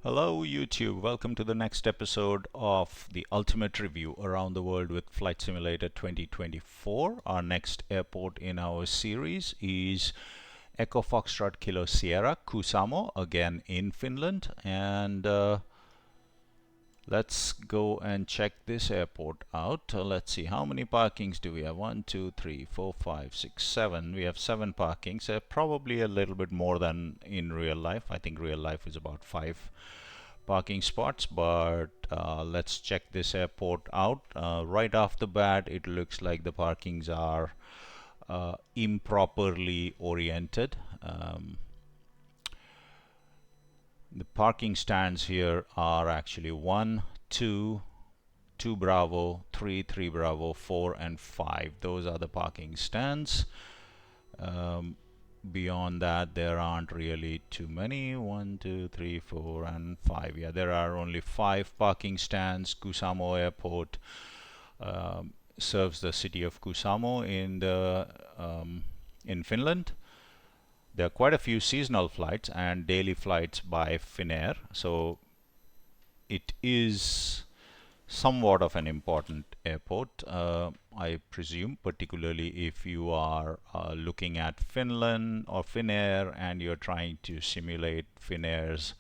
Hello YouTube, welcome to the next episode of the Ultimate Review Around the World with Flight Simulator 2024. Our next airport in our series is Echo Foxtrot Kilo Sierra, Kuusamo, again in Finland. And let's go and check this airport out. Let's see, how many parkings do we have? 1, 2, 3, 4, 5, 6, 7. We have 7 parkings. Probably a little bit more than in real life. I think real life is about 5 parking spots, but let's check this airport out. Right off the bat, it looks like the parkings are improperly oriented. The parking stands here are actually 1, 2, 2 Bravo, 3, 3 Bravo, 4 and 5. Those are the parking stands. Beyond that, there aren't really too many. 1, 2, 3, 4 and 5. Yeah, there are only 5 parking stands. Kuusamo Airport serves the city of Kuusamo in Finland. There are quite a few seasonal flights and daily flights by Finnair, so it is somewhat of an important airport, I presume, particularly if you are looking at Finland or Finnair and you're trying to simulate Finnair's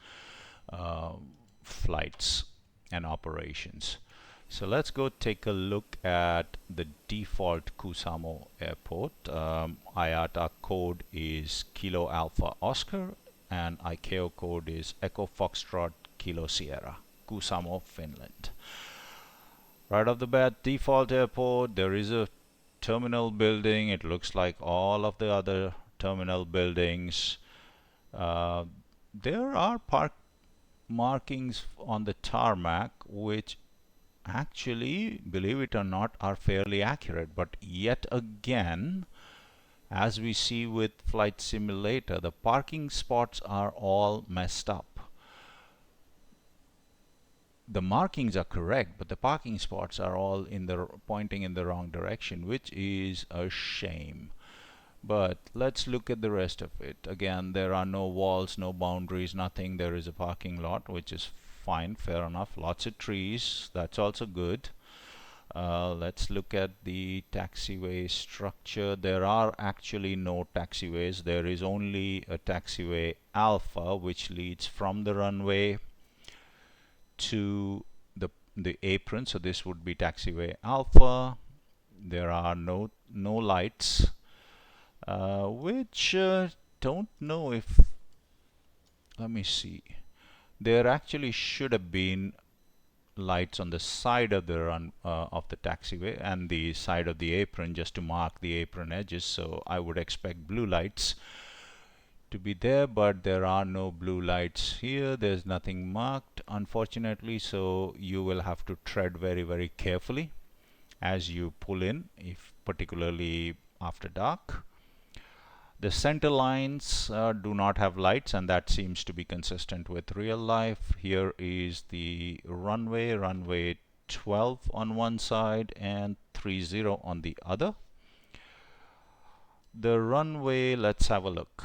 flights and operations. So let's go take a look at the default Kuusamo airport. IATA code is Kilo Alpha Oscar and ICAO code is Echo Foxtrot Kilo Sierra, Kuusamo, Finland. Right off the bat, default airport, there is a terminal building. It looks like all of the other terminal buildings. There are park markings on the tarmac which actually, believe it or not, are fairly accurate. But yet again, as we see with Flight Simulator, the parking spots are all messed up. The markings are correct, but the parking spots are all pointing in the wrong direction, which is a shame. But let's look at the rest of it. Again, there are no walls, no boundaries, nothing. There is a parking lot, which is fine, fair enough. Lots of trees, that's also good. Let's look at the taxiway structure. There are actually no taxiways. There is only a taxiway Alpha, which leads from the runway to the apron. So this would be taxiway Alpha. There are no lights, which don't know if, let me see, there actually should have been lights on the side of the taxiway and the side of the apron, just to mark the apron edges. So I would expect blue lights to be there, but there are no blue lights here. There's nothing marked, unfortunately, so you will have to tread very, very carefully as you pull in, if particularly after dark. The center lines do not have lights, and that seems to be consistent with real life. Here is the runway 12 on one side and 30 on the other. The runway, let's have a look.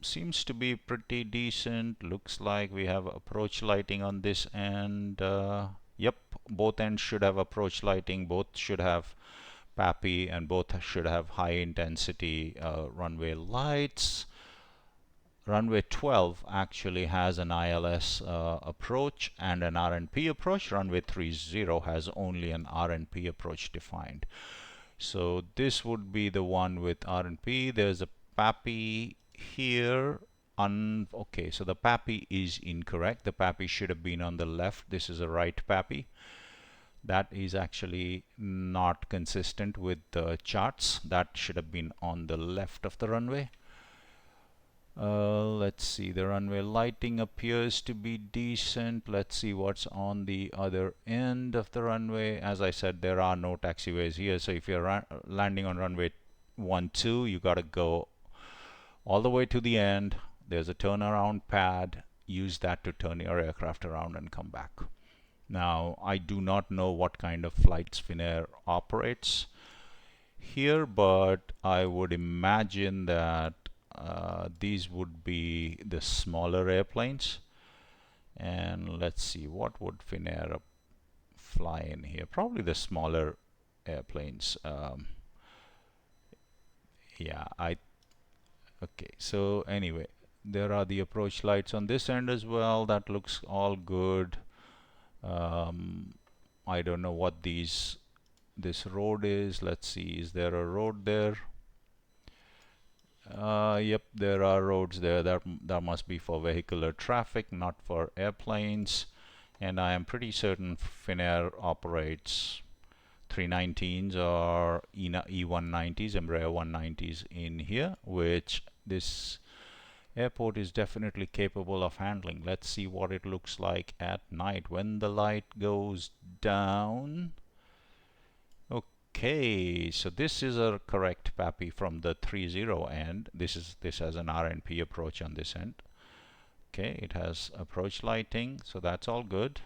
Seems to be pretty decent. Looks like we have approach lighting on this end. Yep, both ends should have approach lighting. Both should have PAPI and both should have high intensity runway lights. Runway 12 actually has an ILS approach and an RNP approach. Runway 30 has only an RNP approach defined. So this would be the one with RNP. There's a PAPI here. Okay, so the PAPI is incorrect. The PAPI should have been on the left. This is a right PAPI. That is actually not consistent with the charts. That should have been on the left of the runway. Let's see, the runway lighting appears to be decent. Let's see what's on the other end of the runway. As I said, there are no taxiways here, so if you're landing on runway 12, you gotta go all the way to the end. There's a turnaround pad. Use that to turn your aircraft around and come back. Now, I do not know what kind of flights Finnair operates here, but I would imagine that these would be the smaller airplanes. And let's see, what would Finnair fly in here? Probably the smaller airplanes. Yeah, okay. So anyway, there are the approach lights on this end as well. That looks all good. I don't know what this road is. Let's see, is there a road there? Yep, there are roads there. That must be for vehicular traffic, not for airplanes. And I am pretty certain Finnair operates 319s or E190s, Embraer 190s in here, which this airport is definitely capable of handling. Let's see what it looks like at night when the light goes down. Okay, so this is a correct PAPI from the 30 end. This has an RNP approach on this end. Okay, it has approach lighting, so that's all good.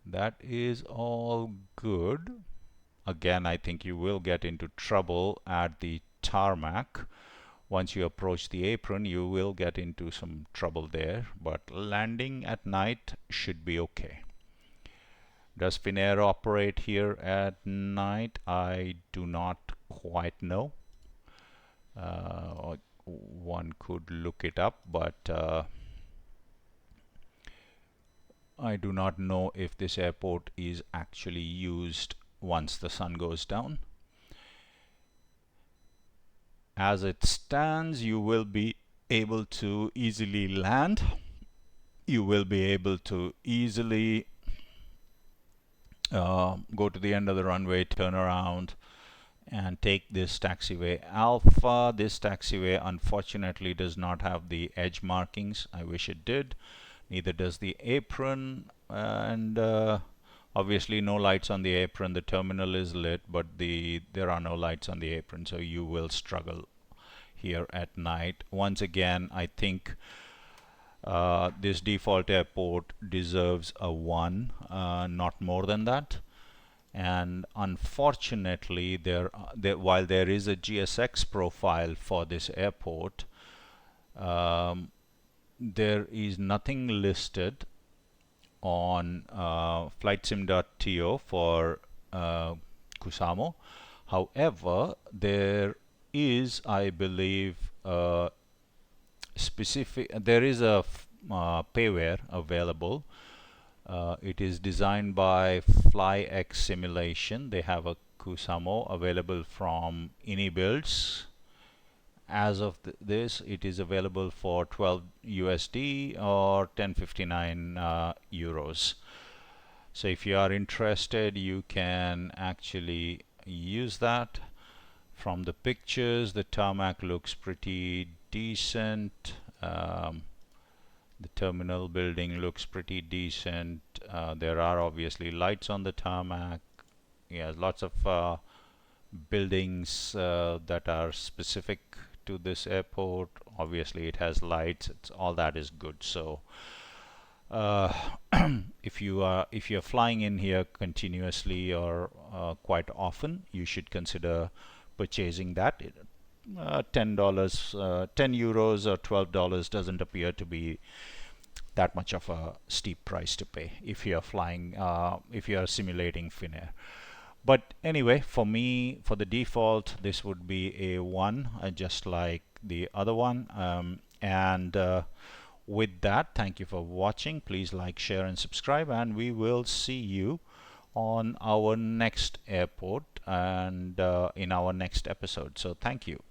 That is all good. Again, I think you will get into trouble at the tarmac. Once you approach the apron, you will get into some trouble there, but landing at night should be okay. Does Finnair operate here at night? I do not quite know. One could look it up, but I do not know if this airport is actually used once the sun goes down. As it stands, you will be able to easily land. You will be able to easily go to the end of the runway, turn around, and take this taxiway Alpha. This taxiway unfortunately does not have the edge markings. I wish it did. Neither does the apron, and obviously no lights on the apron. The terminal is lit, but there are no lights on the apron, so you will struggle here at night. Once again, I think this default airport deserves a 1, not more than that. And unfortunately, while there is a GSX profile for this airport, there is nothing listed on flightsim.to for Kuusamo. However, there is, I believe, there is a payware available. It is designed by FlyX Simulation. They have a Kuusamo available from Builds. As of this, it is available for 12 USD or 1059 euros. So if you are interested, you can actually use that. From the pictures, the tarmac looks pretty decent. The terminal building looks pretty decent. There are obviously lights on the tarmac. Yeah, lots of buildings that are specific to this airport. Obviously, it has lights. All that is good. So, if you're flying in here continuously or quite often, you should consider purchasing that. $10, 10 euros or $12 doesn't appear to be that much of a steep price to pay if you're flying, if you're simulating Finnair. But anyway, for me, for the default, this would be a 1, just like the other one. And with that, thank you for watching. Please like, share, and subscribe, and we will see you on our next airport and in our next episode. So thank you.